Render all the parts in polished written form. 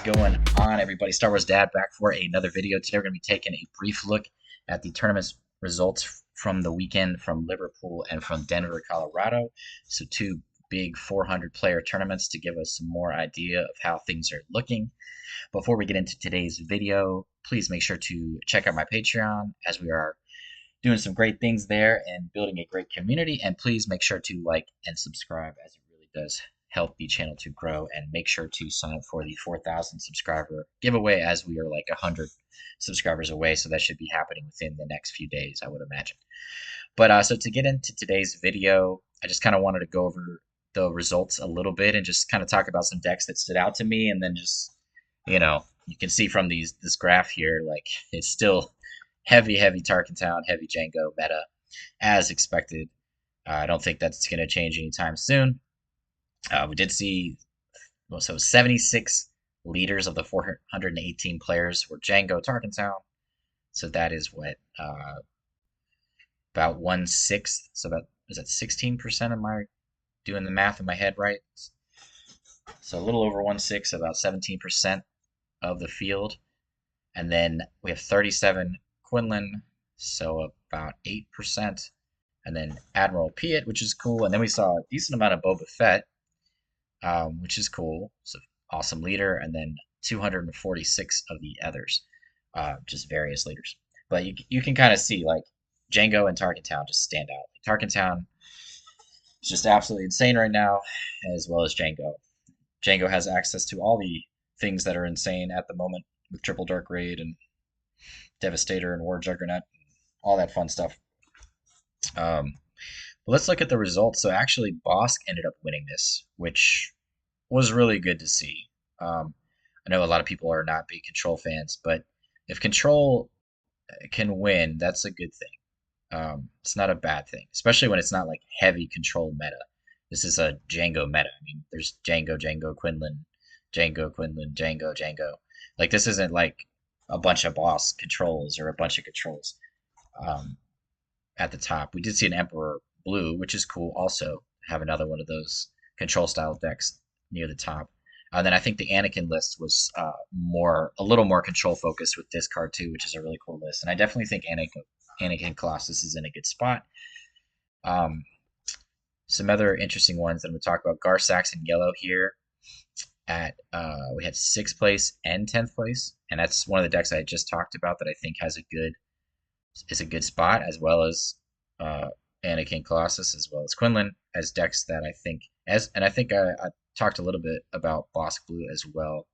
What's going on, everybody? Star Wars Dad back for another video. Today we're going to be taking a brief look at the tournament results from the weekend from Liverpool and from Denver, Colorado. So two big 400-player tournaments to give us some more idea of how things are looking. Before we get into today's video, please make sure to check out my Patreon as we are doing some great things there and building a great community. And please make sure to like and subscribe, as it really does help the channel to grow, and make sure to sign up for the 4,000 subscriber giveaway, as we are like 100 subscribers away. So that should be happening within the next few days, I would imagine. But so to get into today's video, I just kind of wanted to go over the results a little bit and just kind of talk about some decks that stood out to me. And then just, you can see from this graph here, like it's still heavy Tarkin Town, heavy Jango meta, as expected. I don't think that's going to change anytime soon. We did see, so 76 leaders of the 418 players were Jango Tarkin Town. So that is what, about 1/6. So is that 16%? Am I doing the math in my head right? So a little over 1/6, about 17% of the field. And then we have 37 Quinlan, so about 8%. And then Admiral Piet, which is cool. And then we saw a decent amount of Boba Fett, which is cool. So awesome leader. And then 246 of the others, just various leaders. But you can kind of see, like, Jango and Tarkin Town just stand out. Tarkin Town is just absolutely insane right now, as well as Jango. Jango has access to all the things that are insane at the moment, with Triple Dark Raid and Devastator and War Juggernaut, all that fun stuff. But let's look at the results. So actually, Bossk ended up winning this, which was really good to see. I know a lot of people are not big Control fans, but if Control can win, that's a good thing. It's not a bad thing, especially when it's not like heavy Control meta. This is a Jango meta. I mean, there's Jango, Quinlan, Jango. Like, this isn't like a bunch of boss controls or a bunch of controls at the top. We did see an Emperor Blue, which is cool also. Have another one of those control style decks near the top. And then I think the Anakin list was a little more control focused with this card too, which is a really cool list. And I definitely think Anakin Colossu is in a good spot. Some other interesting ones that we'll talk about. Saxon Yellow here at we had 6th place and 10th place, and that's one of the decks I just talked about that I think is a good spot, as well as Anakin Colossus, as well as Quinlan, as decks that I think I talked a little bit about Bossk Blue as well,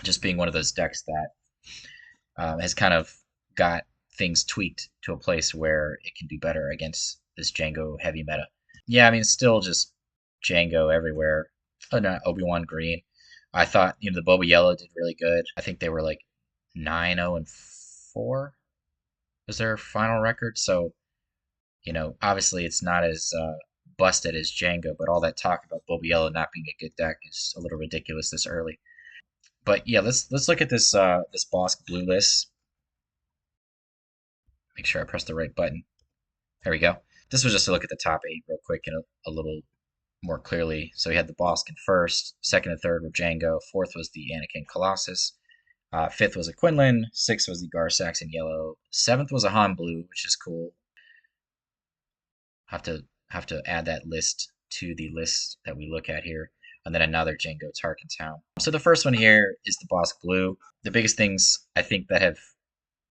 just being one of those decks that has kind of got things tweaked to a place where it can do better against this Jango heavy meta. Yeah, I mean, still just Jango everywhere. Oh, no, Obi-Wan Green. I thought, the Boba Yellow did really good. I think they were like 9-0-4 was their final record. So, obviously it's not as busted as Jango, but all that talk about Boba Yellow not being a good deck is a little ridiculous this early. But yeah, let's look at this Bossk Blue list. Make sure I press the right button. There we go. This was just to look at the top 8 real quick and a little more clearly. So we had the Bossk in first, second and third were Jango, fourth was the Anakin Colossus, fifth was a Quinlan, sixth was the Saxon Yellow, seventh was a Han Blue, which is cool. Have to add that list to the list that we look at here, and then another Jango Tarkin Town. So the first one here is the Bossk Blue. The biggest things I think that have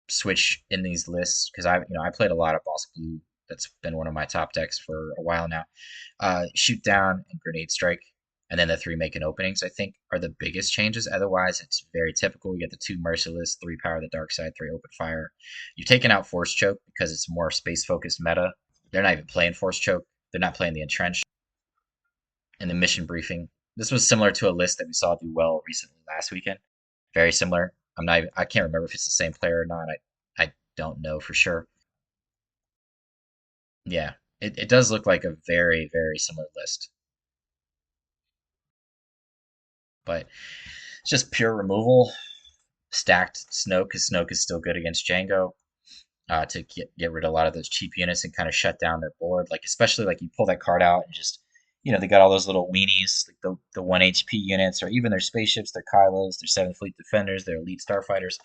switched in these lists, because I played a lot of Bossk Blue. That's been one of my top decks for a while now. Shoot Down and Grenade Strike, and then the 3 Making Openings, I think, are the biggest changes. Otherwise, it's very typical. You get the 2 Merciless, 3 Power the Dark Side, 3 Open Fire. You've taken out Force Choke because it's more space-focused meta. They're not even playing Force Choke. They're not playing the Entrenched. And the Mission Briefing. This was similar to a list that we saw do well recently last weekend. Very similar. I can't remember if it's the same player or not. I don't know for sure. Yeah, it does look like a very, very similar list. But it's just pure removal. Stacked Snoke, because Snoke is still good against Jango. To get rid of a lot of those cheap units and kind of shut down their board. Like, especially like you pull that card out and just, they got all those little weenies, like the 1 HP units, or even their spaceships, their Kylos, their 7th Fleet Defenders, their Elite Starfighters.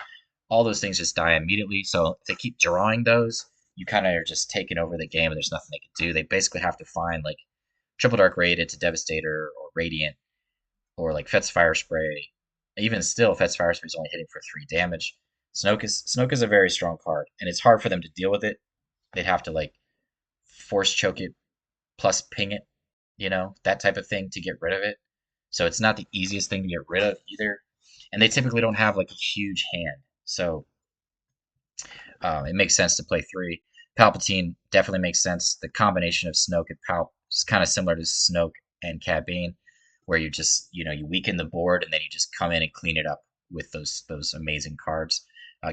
All those things just die immediately. So if they keep drawing those, you kind of are just taking over the game, and there's nothing they can do. They basically have to find like Triple Dark Rated to Devastator or Radiant or like Fet's Fire Spray. Even still, Fet's Fire Spray is only hitting for 3 damage. Snoke is a very strong card, and it's hard for them to deal with it. They'd have to like force choke it plus ping it, that type of thing to get rid of it. So it's not the easiest thing to get rid of either. And they typically don't have like a huge hand. So it makes sense to play 3. Palpatine definitely makes sense. The combination of Snoke and Palp is kind of similar to Snoke and Cad Bane, where you just you weaken the board and then you just come in and clean it up with those amazing cards.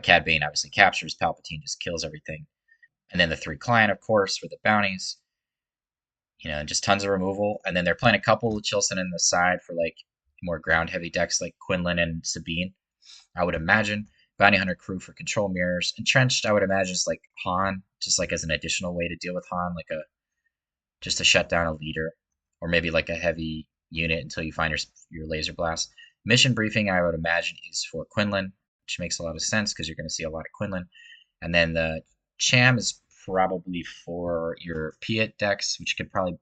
Cad Bane obviously captures. Palpatine just kills everything. And then the 3 client, of course, for the bounties. And just tons of removal. And then they're playing a couple of Chilson in the side for like more ground heavy decks like Quinlan and Sabine, I would imagine. Bounty Hunter Crew for control mirrors. Entrenched, I would imagine, is like Han, just like as an additional way to deal with Han, like just to shut down a leader, or maybe like a heavy unit until you find your laser blast. Mission briefing, I would imagine, is for Quinlan, which makes a lot of sense because you're going to see a lot of Quinlan. And then the Cham is probably for your Piet decks, which could probably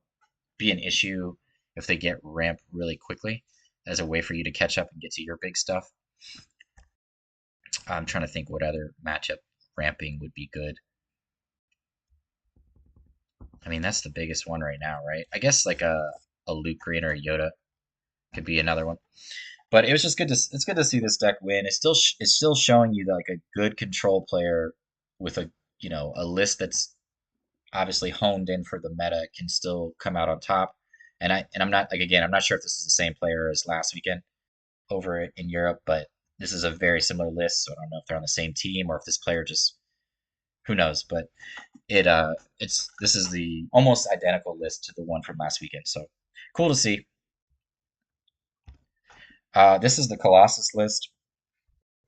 be an issue if they get ramp really quickly as a way for you to catch up and get to your big stuff. I'm trying to think what other matchup ramping would be good. I mean, that's the biggest one right now, right? I guess like a Luke Green or a Yoda could be another one. But it was just good to see this deck win. It's still showing you like a good control player with a list that's obviously honed in for the meta can still come out on top. And I'm not like, again, I'm not sure if this is the same player as last weekend over in Europe, but this is a very similar list, so I don't know if they're on the same team or if this player just, who knows, but this is the almost identical list to the one from last weekend. So cool to see. This is the Colossus list.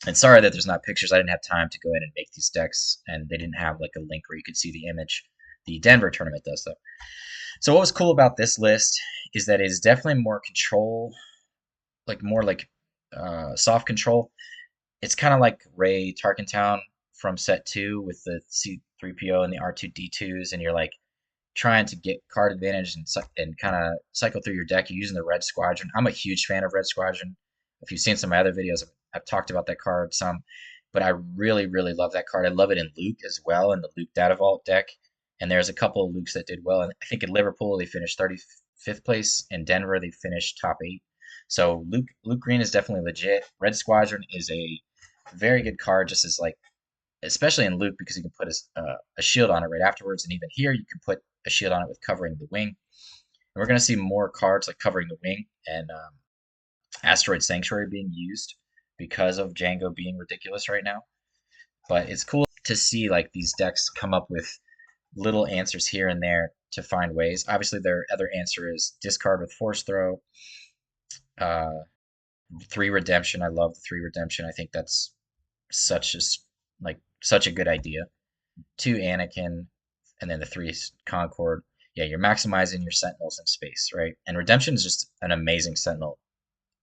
And sorry that there's not pictures. I didn't have time to go in and make these decks, and they didn't have like a link where you could see the image. The Denver tournament does though. So what was cool about this list is that it is definitely more control, like more like soft control. It's kind of like Ray Tarkentown from set 2 with the C3PO and the R2D2s, and you're like trying to get card advantage and kind of cycle through your deck. You're using the Red Squadron. I'm a huge fan of Red Squadron. If you've seen some of my other videos, I've talked about that card some, but I really, really love that card. I love it in Luke as well, in the Luke Data Vault deck. And there's a couple of Lukes that did well. And I think in Liverpool they finished 35th place. In Denver they finished top 8. So Luke Green is definitely legit. Red Squadron is a very good card, just as like, especially in Luke, because you can put a shield on it right afterwards, and even here you can put a shield on it with covering the wing. And we're going to see more cards like covering the wing and Asteroid Sanctuary being used because of Jango being ridiculous right now. But it's cool to see like these decks come up with little answers here and there to find ways. Obviously, their other answer is discard with Force Throw. 3 Redemption. I love the 3 Redemption. I think that's such a good idea. 2 Anakin, and then the 3 Concord. Yeah, you're maximizing your Sentinels in space, right? And Redemption is just an amazing Sentinel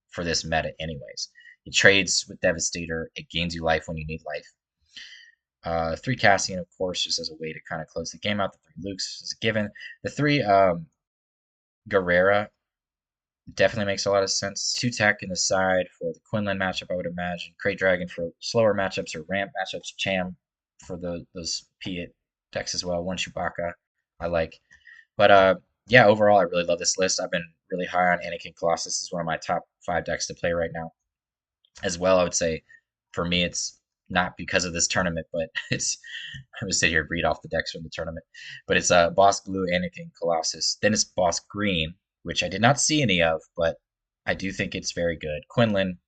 for this meta, anyways. It trades with Devastator. It gains you life when you need life. 3 Cassian, of course, just as a way to kind of close the game out. The 3 Lukes is a given. The 3 Guerrera definitely makes a lot of sense. 2 Tech in the side for the Quinlan matchup, I would imagine. Crate Dragon for slower matchups or ramp matchups. Cham for those Piet decks as well. 1 Chewbacca, I like. But yeah, overall, I really love this list. I've been really high on Anakin Colossus. This is one of my top 5 decks to play right now. As well, I would say, for me, it's not because of this tournament, but it's, I'm going to sit here and read off the decks from the tournament. But it's Bossk Blue, Anakin Colossus. Then it's Bossk Green, which I did not see any of, but I do think it's very good. Quinlan,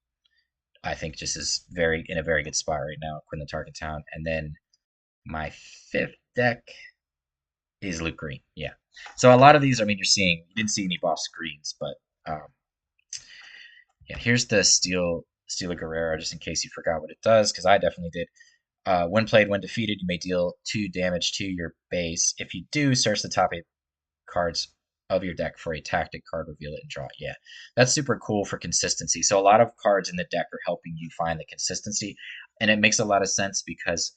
I think, just is in a very good spot right now. Quinlan Tarkentown. And then my 5th deck is Luke Green. Yeah. So a lot of these, I mean, you didn't see any Bossk Greens, but yeah, here's the Steeler Guerrera, just in case you forgot what it does, because I definitely did. When played, when defeated, you may deal 2 damage to your base. If you do, search the top 8 cards of your deck for a tactic card, reveal it, and draw it. Yeah, that's super cool for consistency. So a lot of cards in the deck are helping you find the consistency, and it makes a lot of sense because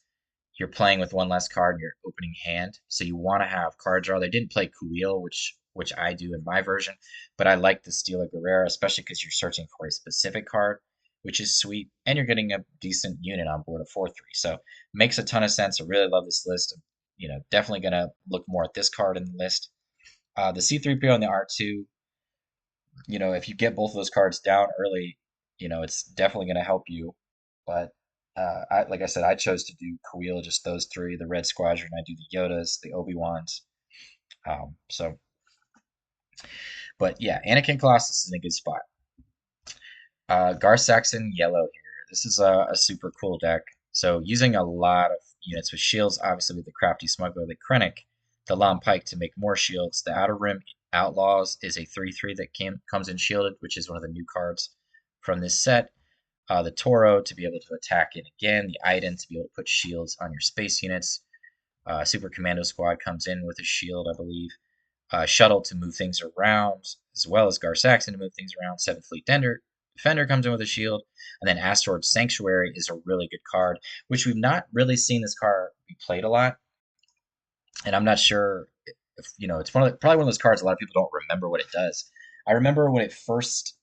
you're playing with one less card in your opening hand, so you want to have card draw. They didn't play Kuil, which I do in my version, but I like the Steel of Guerrera, especially because you're searching for a specific card, which is sweet, and you're getting a decent unit on board of 4/3. So makes a ton of sense. I really love this list. Definitely gonna look more at this card in the list. The C3PO and the R2, if you get both of those cards down early, it's definitely going to help you. But like I said, I chose to do Kuil, just those three, the Red Squadron. I do the Yodas, the Obi-Wans. So, but yeah, Anakin Colossus is in a good spot. Gar Saxon yellow here. This is a super cool deck. So using a lot of units with shields, obviously with the Crafty Smuggler, the Krennic, the Long Pike to make more shields. The Outer Rim Outlaws is a 3/3 that comes in shielded, which is one of the new cards from this set. The Toro to be able to attack it again. The Iden to be able to put shields on your space units. Super Commando Squad comes in with a shield, I believe. Shuttle to move things around, as well as Gar Saxon to move things around. 7th Fleet Defender comes in with a shield. And then Asteroid Sanctuary is a really good card, which we've not really seen this card be played a lot. And I'm not sure if it's probably one of those cards a lot of people don't remember what it does. I remember when I first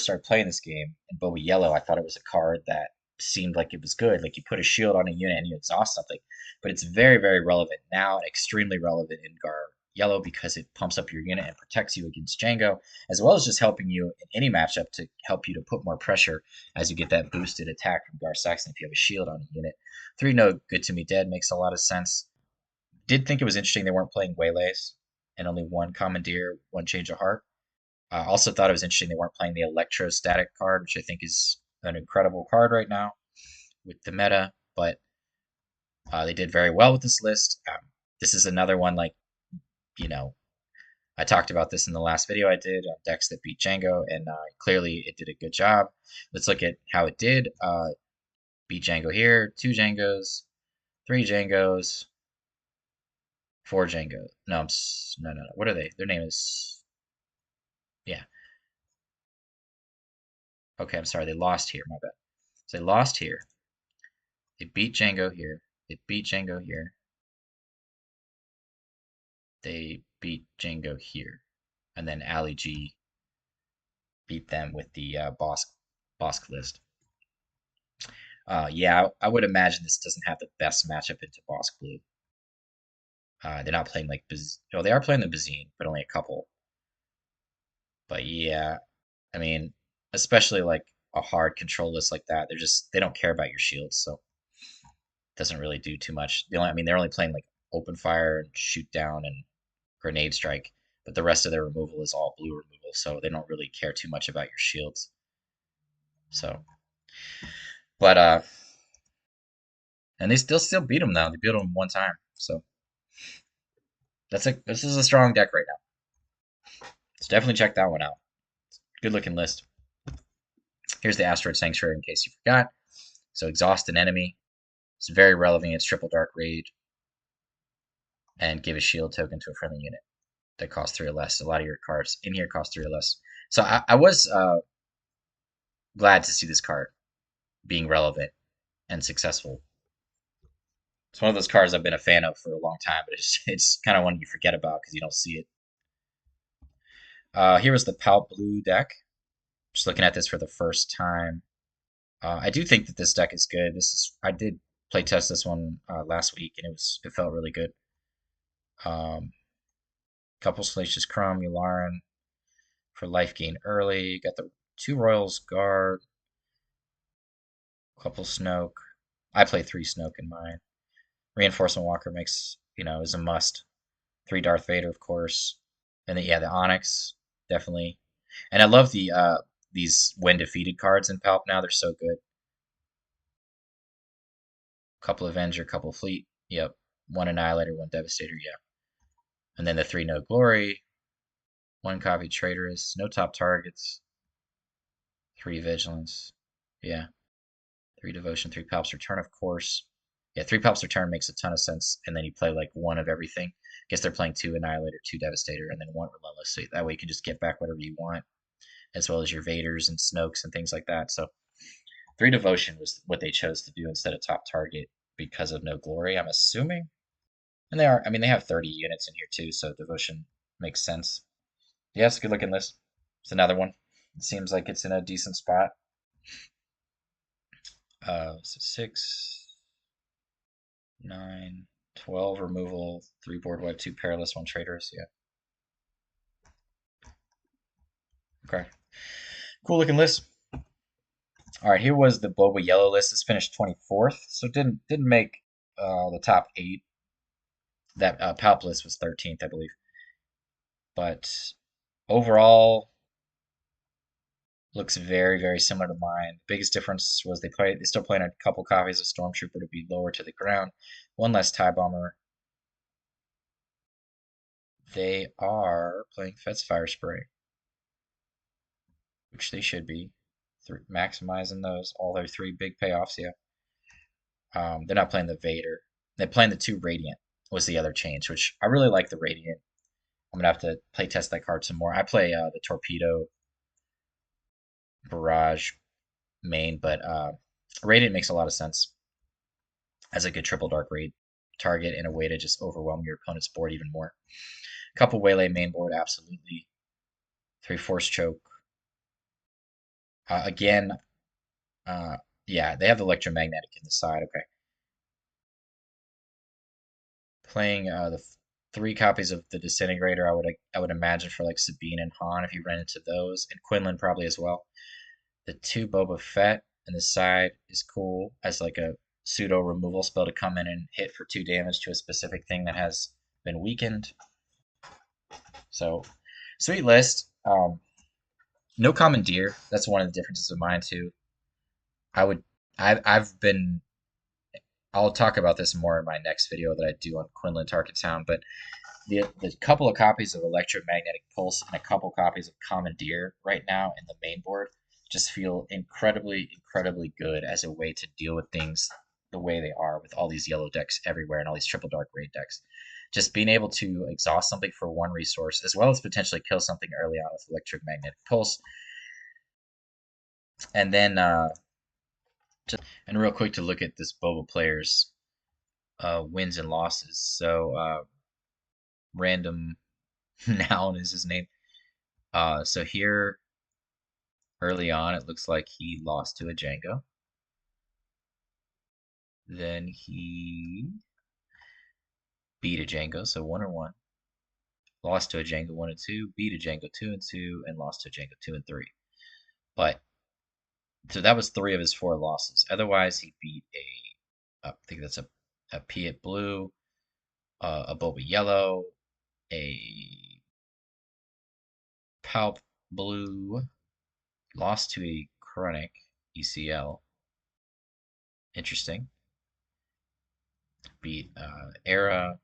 started playing this game in Boba Yellow, I thought it was a card that seemed like it was good. Like you put a shield on a unit and you exhaust something. But it's very, very relevant now, and extremely relevant in Gar Yellow because it pumps up your unit and protects you against Jango, as well as just helping you in any matchup to help you to put more pressure as you get that boosted attack from Gar Saxon if you have a shield on a unit. 3 No Good to Me Dead makes a lot of sense. Did think it was interesting they weren't playing Waylays and only one Commandeer, one Change of Heart. Also thought it was interesting they weren't playing the Electrostatic card, which I think is an incredible card right now with the meta, but they did very well with this list. This is another one you know, I talked about this in the last video I did on decks that beat Jango, and clearly it did a good job. Let's look at how it did. Beat Jango here, 2 Jangos, 3 Jangos, 4 Jango. No, no. What are they? Their name is, yeah. Okay, I'm sorry. They lost here. My bad. So they lost here. They beat Jango here. They beat Jango here. They beat Jango here. And then Ali G beat them with the Bossk list. Yeah, I would imagine this doesn't have the best matchup into Bossk Blue. They're not playing like oh, they are playing the Bazine, but only a couple. But yeah, I mean, especially like a hard control list like that, they don't care about your shields, so it doesn't really do too much. They're only playing like open fire and shoot down and grenade strike, but the rest of their removal is all blue removal, so they don't really care too much about your shields. So, but and they still beat them now. They beat them one time, so this is a strong deck right now. So definitely check that one out. Good looking list. Here's the Asteroid Sanctuary in case you forgot. So exhaust an enemy. It's very relevant. It's triple dark raid. And give a shield token to a friendly unit that costs 3 or less. A lot of your cards in here cost 3 or less. So I was glad to see this card being relevant and successful. It's one of those cards I've been a fan of for a long time, but it's kind of one you forget about because you don't see it. Here was the Palp Blue deck. Just looking at this for the first time. I do think that this deck is good. I did play test this one last week, and it felt really good. Couple Salacious Crumb, Yularen for life gain early. Got the 2 Royals Guard. Couple Snoke. I play 3 Snoke in mine. Reinforcement Walker is a must. 3 Darth Vader, of course. And then, yeah, the Onyx, definitely. And I love these when defeated cards in Palp now. They're so good. Couple Avenger, couple Fleet. Yep. 1 Annihilator, 1 Devastator, yeah. And then the 3 No Glory. 1 copy Traitorous. No top targets. 3 Vigilance. Yeah. 3 Devotion, 3 Palp's Return, of course. Yeah, 3 Palps per turn makes a ton of sense, and then you play like one of everything. Guess they're playing 2 Annihilator, 2 Devastator, and then 1 Relentless. So that way you can just get back whatever you want, as well as your Vaders and Snokes and things like that. So 3 Devotion was what they chose to do instead of top target because of no glory, I'm assuming. And they are, I mean, they have 30 units in here too, so Devotion makes sense. Yeah, it's a good looking list. It's another one. It seems like it's in a decent spot. So 6, 9, 12 removal, 3 board wipe, 2 perilous, 1 traitorous. Yeah. Okay. Cool looking list. All right, here was the Boba yellow list. This finished 24th, so didn't make the top 8. That Palp list was 13th, I believe. But overall, looks very similar to mine. Biggest difference was they still playing a couple copies of Stormtrooper to be lower to the ground, one less TIE Bomber. They are playing Fetz Fire Spray, which they should be. Maximizing those, all their 3 big payoffs. Yeah. They're not playing the Vader. They're playing the 2 Radiant. Was the other change, which I really like the Radiant. I'm gonna have to play test that card some more. I play the Torpedo Barrage main, but Radiant makes a lot of sense as a good triple dark raid target in a way to just overwhelm your opponent's board even more. Couple Waylay main board, absolutely. 3 Force Choke. Again, yeah, they have the Electromagnetic in the side. Okay. Playing the 3 copies of the Disintegrator, I would imagine for like Sabine and Han if you ran into those, and Quinlan probably as well. The 2 Boba Fett and the side is cool as like a pseudo removal spell to come in and hit for 2 damage to a specific thing that has been weakened. So sweet list. No Commandeer. That's one of the differences of mine too. I would I've been I'll talk about this more in my next video that I do on Quinlan Target Town, but the couple of copies of Electromagnetic Pulse and a couple copies of Commandeer right now in the main board just feel incredibly good as a way to deal with things the way they are with all these yellow decks everywhere and all these triple dark raid decks. Just being able to exhaust something for 1 resource as well as potentially kill something early on with Electromagnetic Pulse. And then and real quick to look at this Boba player's wins and losses. So random noun is his name. So here early on, it looks like he lost to a Jango. Then he beat a Jango, so 1-1. Lost to a Jango 1-2, beat a Jango 2-2, and lost to a Jango 2-3. But so that was 3 of his 4 losses. Otherwise, he beat I think that's a Piet Blue, a Boba Yellow, a Palp Blue, lost to a Chronic ECL. Interesting. Beat Era,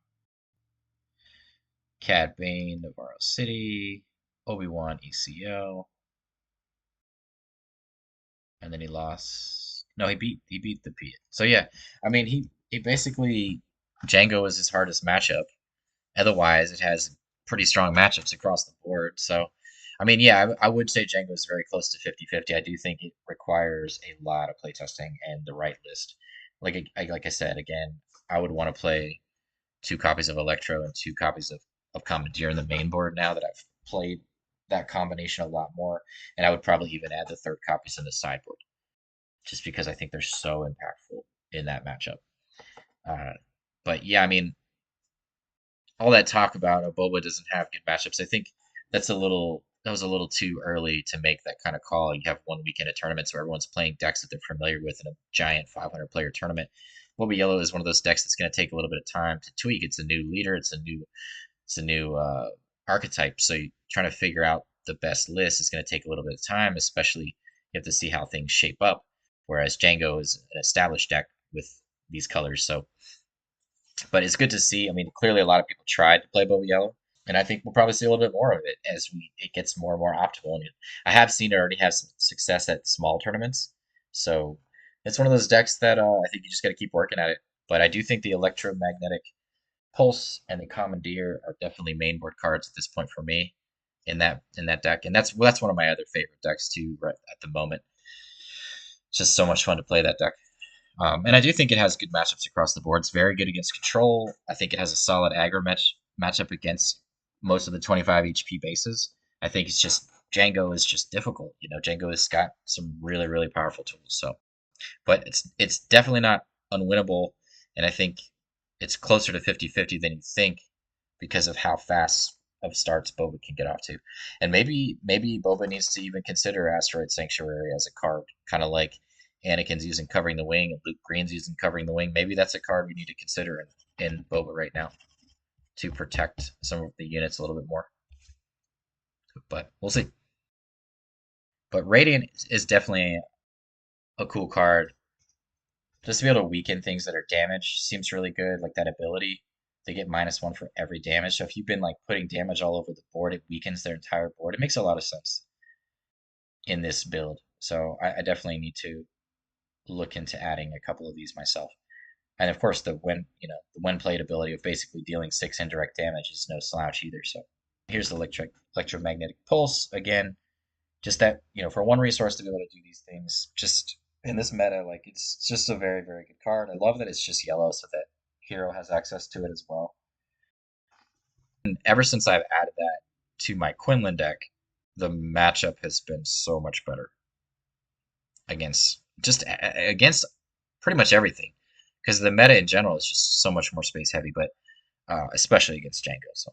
Cad Bane, Navarro City, Obi-Wan ECL, and then he lost. No, he beat the Piet. So yeah, I mean he basically Jango is his hardest matchup. Otherwise, it has pretty strong matchups across the board. So, I mean, yeah, I would say Django is very close to 50-50. I do think it requires a lot of playtesting and the right list. Like I said, again, I would want to play 2 copies of Electro and 2 copies of Commandeer in the main board now that I've played that combination a lot more. And I would probably even add the 3rd copies in the sideboard just because I think they're so impactful in that matchup. Uh, but yeah, I mean, all that talk about Boba doesn't have good matchups. I think that was a little too early to make that kind of call. You have 1 weekend of tournaments where everyone's playing decks that they're familiar with in a giant 500 player tournament. Boba Yellow is one of those decks that's going to take a little bit of time to tweak. It's a new leader. It's a new archetype. So trying to figure out the best list is going to take a little bit of time, especially you have to see how things shape up. Whereas Django is an established deck with these colors. So, but it's good to see. I mean, clearly a lot of people tried to play Boba Yellow, and I think we'll probably see a little bit more of it as it gets more and more optimal. And I have seen it already have some success at small tournaments, so it's one of those decks that I think you just got to keep working at it. But I do think the electromagnetic pulse and the commandeer are definitely main board cards at this point for me in that deck, and that's one of my other favorite decks too right at the moment. It's just so much fun to play that deck. And I do think it has good matchups across the board. It's very good against control. I think it has a solid aggro matchup against most of the 25 HP bases. I think it's just Jango is just difficult. You know, Jango has got some really really powerful tools. So, but it's definitely not unwinnable, and I think it's closer to 50-50 than you think because of how fast of starts Boba can get off to. And maybe Boba needs to even consider Asteroid Sanctuary as a card, kind of like Anakin's using Covering the Wing and Luke Green's using Covering the Wing. Maybe that's a card we need to consider in Boba right now to protect some of the units a little bit more. But we'll see. But Radiant is definitely a cool card. Just to be able to weaken things that are damaged seems really good. Like that ability to get -1 for every damage. So if you've been like putting damage all over the board, it weakens their entire board. It makes a lot of sense in this build. So I definitely need to look into adding a couple of these myself. And of course, the when played ability of basically dealing 6 indirect damage is no slouch either. So here's the electromagnetic pulse again. Just that for one resource to be able to do these things, just in this meta, like it's just a very very good card. I love that it's just yellow, so that hero has access to it as well. And ever since I've added that to my Quinlan deck, the matchup has been so much better against against pretty much everything, because the meta in general is just so much more space heavy, but especially against Jango. So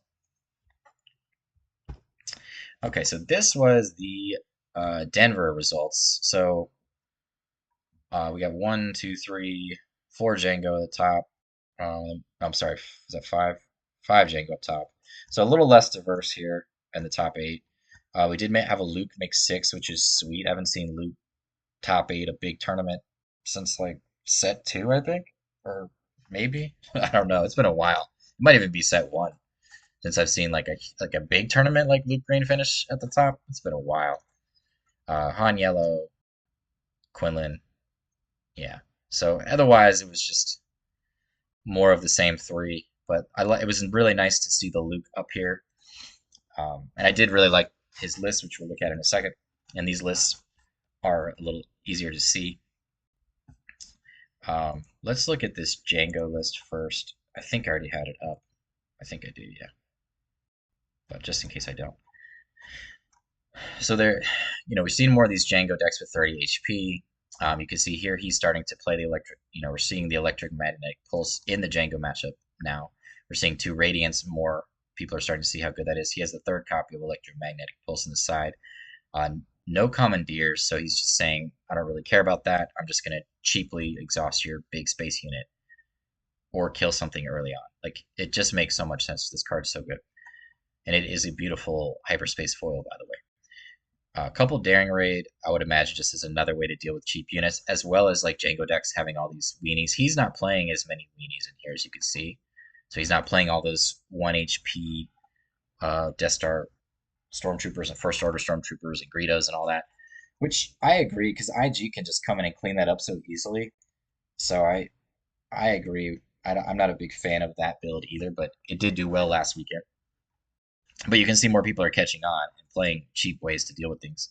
okay, so this was the Denver results. So we got 1, 2, 3, 4 Jango at the top. I'm sorry, is that 5? 5 Jango up top. So a little less diverse here in the top 8. We did have a Luke make 6, which is sweet. I haven't seen Luke top 8 a big tournament since like set 2, I think, or maybe I don't know. It's been a while. It might even be set 1 since I've seen like a big tournament like Luke Green finish at the top. It's been a while. Han Yellow, Quinlan, yeah. So otherwise, it was just more of the same 3. But it was really nice to see the Luke up here, and I did really like his list, which we'll look at in a second. And these lists are a little easier to see. Let's look at this Jango list first. I think I already had it up. I think I do, yeah. But just in case I don't. So there, we've seen more of these Jango decks with 30 HP. You can see here he's starting to play the electric. We're seeing the electric magnetic pulse in the Jango matchup now. We're seeing 2 Radiance. More people are starting to see how good that is. He has the 3rd copy of electromagnetic pulse in the side. No commandeers, so he's just saying, I don't really care about that. I'm just going to cheaply exhaust your big space unit or kill something early on. Like, it just makes so much sense. This card's so good. And it is a beautiful hyperspace foil, by the way. A couple Daring Raid, I would imagine, just as another way to deal with cheap units, as well as like Jango decks having all these weenies. He's not playing as many weenies in here as you can see. So he's not playing all those 1 HP Death Star Stormtroopers and First Order Stormtroopers and Greedos and all that. Which I agree, because IG can just come in and clean that up so easily. So I agree. I'm not a big fan of that build either, but it did do well last weekend. But you can see more people are catching on and playing cheap ways to deal with things.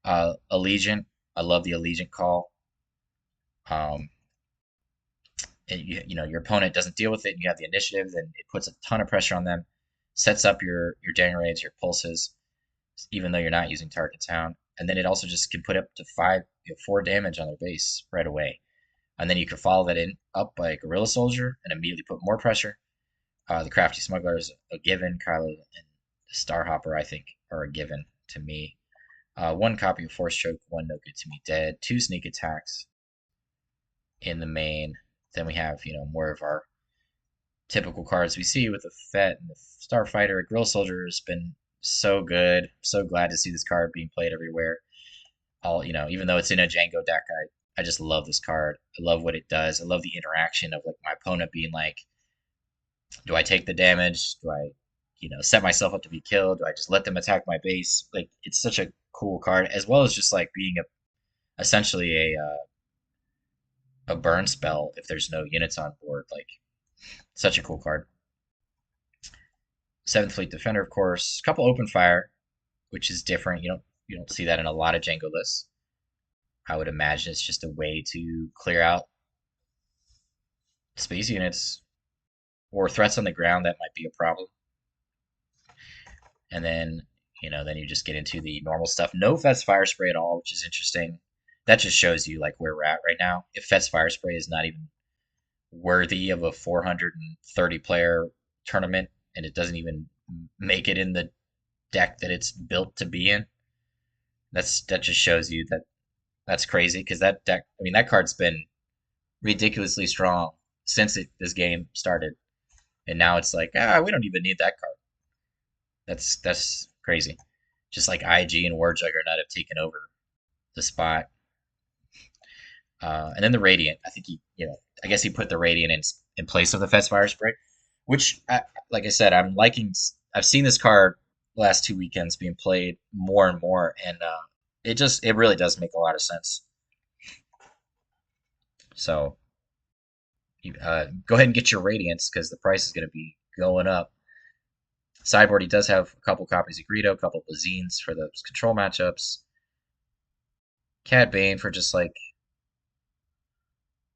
Allegiant, I love the Allegiant call. Um, your opponent doesn't deal with it, and you have the initiative, then it puts a ton of pressure on them, sets up your Daring Raids, your pulses, even though you're not using Target Town, and then it also just can put up to 4 damage on their base right away, and then you can follow that up by a Guerrilla Soldier and immediately put more pressure. The Crafty Smuggler is a given. Kylo and Starhopper, I think, are a given to me. 1 copy of Force Choke, 1 No Good to Me Dead, 2 sneak attacks in the main. Then we have, more of our typical cards we see with the Fett and the Starfighter. Guerrilla Soldier has been so good. So glad to see this card being played everywhere. Even though it's in a Jango deck, I just love this card. I love what it does. I love the interaction of like my opponent being like, do I take the damage? Do I, set myself up to be killed? Do I just let them attack my base? Like, it's such a cool card, as well as just like being essentially a burn spell if there's no units on board. Like, such a cool card. Seventh Fleet Defender, of course. A couple open fire, which is different. You don't see that in a lot of Jango lists. I would imagine it's just a way to clear out space units or threats on the ground that might be a problem. And then, then you just get into the normal stuff. No Fet's Fire Spray at all, which is interesting. That just shows you like where we're at right now. If Fet's Fire Spray is not even worthy of a 430 player tournament and it doesn't even make it in the deck that it's built to be in, that just shows you that's crazy, because that deck, I mean, that card's been ridiculously strong since this game started, and now it's like, we don't even need that card. That's crazy. Just like IG and War Juggernaut have taken over the spot. And then the Radiant, I think I guess he put the Radiant in place of the Fet's Fire Spray, which, like I said, I'm liking. I've seen this card the last 2 weekends being played more and more, and it really does make a lot of sense. So go ahead and get your Radiants, because the price is going to be going up. Sideboard, he does have a couple copies of Greedo, a couple of Bazines for those control matchups. Cad Bane for just like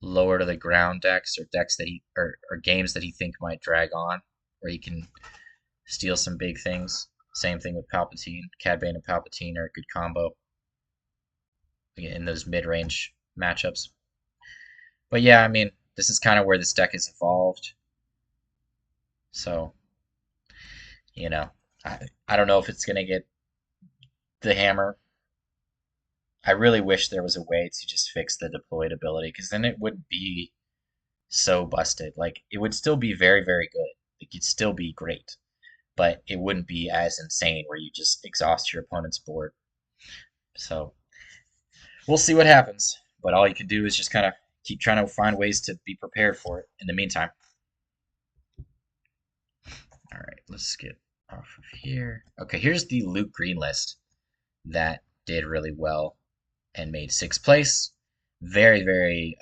lower to the ground decks, or decks that or games that he think might drag on, where he can steal some big things. Same thing with Palpatine. Cad Bane and Palpatine are a good combo in those mid-range matchups. But yeah, I mean, this is kind of where this deck has evolved. So, I don't know if it's going to get the hammer. I really wish there was a way to just fix the deployed ability, because then it wouldn't be so busted. Like, it would still be very, very good. It could still be great, but it wouldn't be as insane where you just exhaust your opponent's board. So, we'll see what happens. But all you can do is just kind of keep trying to find ways to be prepared for it in the meantime. All right, let's get off of here. Okay, here's the Luke Green list that did really well and made 6th place. Very, very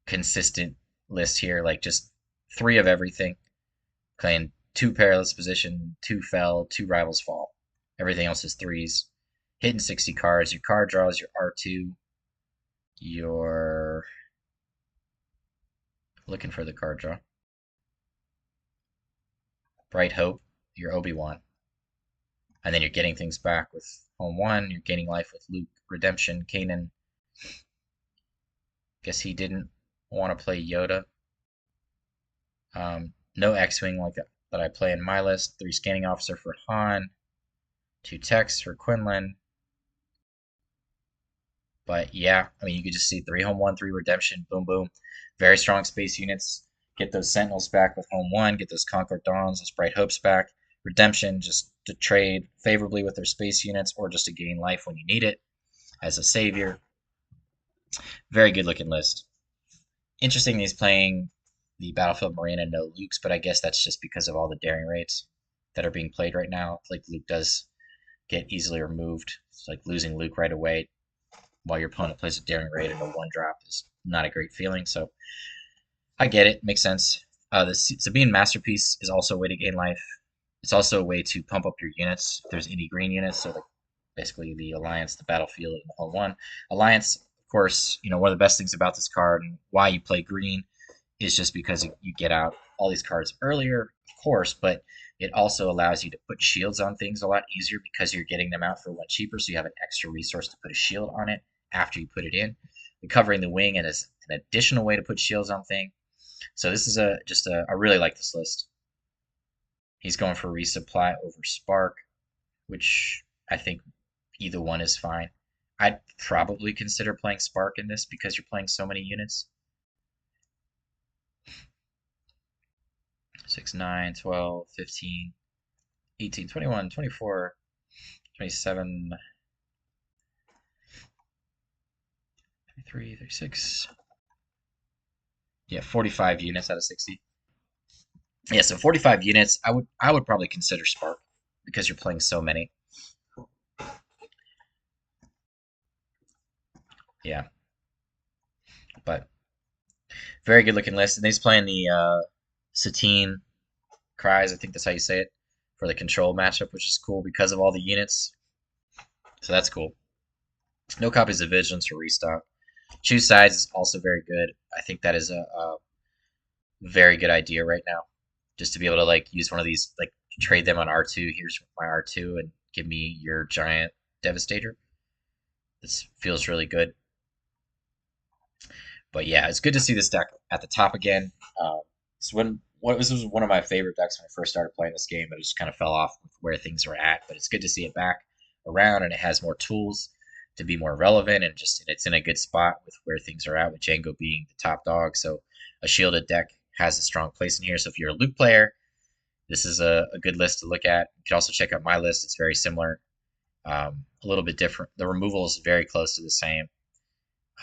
consistent list here. Like, just 3 of everything. Playing 2 Perilous Position, 2 Fell, 2 Rivals Fall. Everything else is 3s. Hitting 60 cards. Your card draws, your R2. Your... Looking for the card draw. Bright Hope, your Obi-Wan. And then you're getting things back with Home 1. You're gaining life with Luke, Redemption, Kanan. Guess he didn't want to play Yoda. No X-Wing like that I play in my list. 3 Scanning Officer for Han. 2 Techs for Quinlan. But yeah, I mean, you could just see 3 Home 1, 3 Redemption, boom, boom. Very strong space units. Get those Sentinels back with Home 1. Get those Conquered Dawns, those Bright Hopes back. Redemption, just to trade favorably with their space units, or just to gain life when you need it as a savior. Very good looking list. Interesting he's playing the Battlefield Marine and no Lukes, but I guess that's just because of all the daring rates that are being played right now. Like, Luke does get easily removed. It's like losing Luke right away while your opponent plays a daring raid and a 1-drop is not a great feeling. So I get it. Makes sense. The Sabine Masterpiece is also a way to gain life. It's also a way to pump up your units if there's any green units. So basically the Alliance, the Battlefield, and the Home 1. Alliance, of course, one of the best things about this card and why you play green is just because you get out all these cards earlier, of course, but it also allows you to put shields on things a lot easier because you're getting them out for 1 cheaper, so you have an extra resource to put a shield on it after you put it in. Recovering the wing is an additional way to put shields on things. So this is I really like this list. He's going for resupply over Spark, which I think either one is fine. I'd probably consider playing Spark in this because you're playing so many units. 6, 9, 12, 15, 18, 21, 24, 27, 33, 36. Yeah, 45 units out of 60. Yeah, so 45 units, I would probably consider Spark because you're playing so many. Yeah. But very good looking list. And he's playing the Satine Cries, I think that's how you say it, for the control matchup, which is cool because of all the units. So that's cool. No copies of Vigilance or Restock. Choose sides is also very good. I think that is a very good idea right now. Just to be able to like use one of these, like trade them on R2. Here's my R2 and give me your giant Devastator. This feels really good. But yeah, it's good to see this deck at the top again. So this was one of my favorite decks when I first started playing this game, but it just kind of fell off with where things were at. But it's good to see it back around, and it has more tools to be more relevant, and just it's in a good spot with where things are at, with Jango being the top dog. So a shielded deck has a strong place in here. So if you're a Luke player, this is a good list to look at. You can also check out my list. It's very similar, a little bit different. The removal is very close to the same.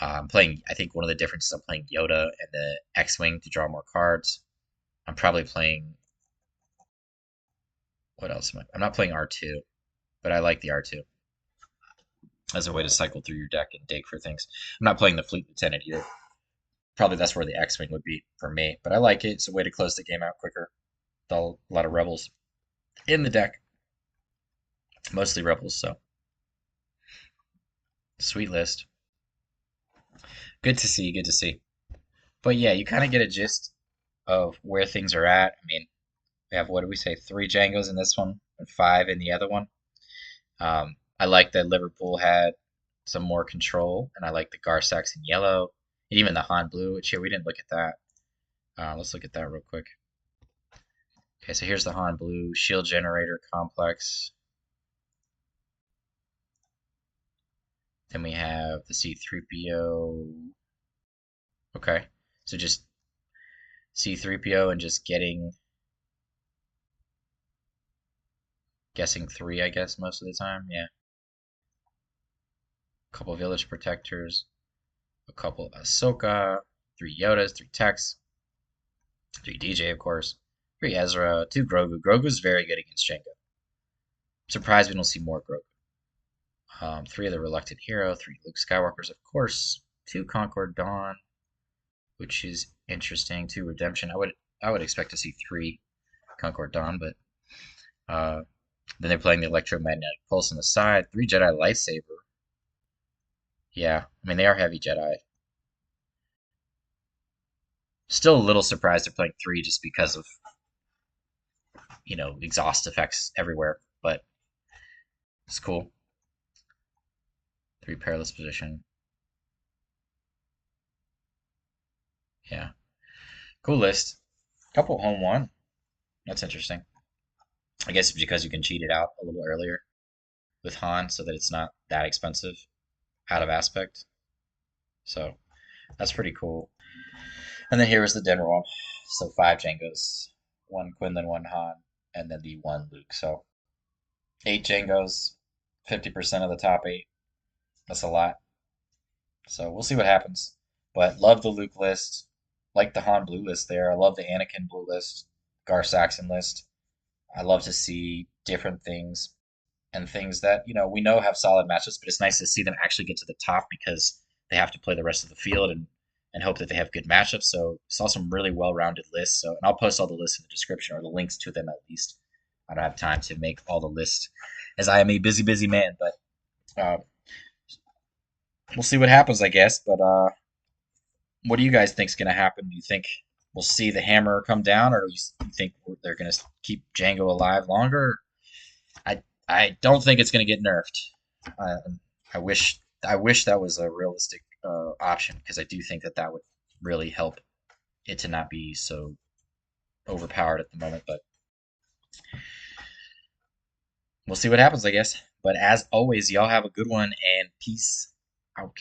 I'm playing, I think one of the differences, I'm playing Yoda and the X-Wing to draw more cards. I'm probably playing, what else am I? I'm not playing R2, but I like the R2 as a way to cycle through your deck and dig for things. I'm not playing the Fleet Lieutenant either. Probably that's where the X-Wing would be for me, but I like it. It's a way to close the game out quicker. A lot of Rebels in the deck, mostly Rebels, so sweet list. Good to see, good to see. But yeah, you kind of get a gist of where things are at. I mean, we have, what do we say, 3 Jangos in this one and 5 in the other one. I like that Liverpool had some more control, and I like the Saxon yellow, and even the Han blue, which here we didn't look at that. Let's look at that real quick. Okay, so here's the Han blue shield generator complex. Then we have the C3PO. Okay, so just C3PO and just guessing 3, I guess, most of the time. Yeah. A couple village protectors, a couple Ahsoka, 3 Yodas, 3 Techs, 3 DJ, of course, 3 Ezra, 2 Grogu. Grogu's very good against Jango. I'm surprised we don't see more Grogu. 3 of the Reluctant Hero, 3 Luke Skywalkers, of course, 2 Concord Dawn, which is interesting. 2 Redemption. I would expect to see 3 Concord Dawn, but then they're playing the Electromagnetic Pulse on the side. 3 Jedi Lightsaber. Yeah, I mean, they are heavy Jedi. Still a little surprised they're playing 3 just because of, exhaust effects everywhere, but it's cool. 3 Perilous Position. Yeah. Cool list. Couple home 1. That's interesting. I guess because you can cheat it out a little earlier with Han so that it's not that expensive out of aspect. So that's pretty cool. And then here is the dinner one. So 5 Jangos, 1 Quinlan, 1 Han, and then the 1 Luke. So 8 Jangos, 50% of the top 8. That's a lot. So we'll see what happens. But love the Luke list. Like the Han blue list there. I love the Anakin blue list. Saxon list. I love to see different things and things that, we know have solid matchups, but it's nice to see them actually get to the top because they have to play the rest of the field and hope that they have good matchups. So saw some really well-rounded lists. So, and I'll post all the lists in the description, or the links to them at least. I don't have time to make all the lists as I am a busy, busy man, but we'll see what happens, I guess. But what do you guys think is going to happen? Do you think we'll see the hammer come down, or do you think they're going to keep Jango alive longer? I don't think it's going to get nerfed. I wish that was a realistic option, because I do think that would really help it to not be so overpowered at the moment. But we'll see what happens, I guess. But as always, y'all have a good one, and peace out.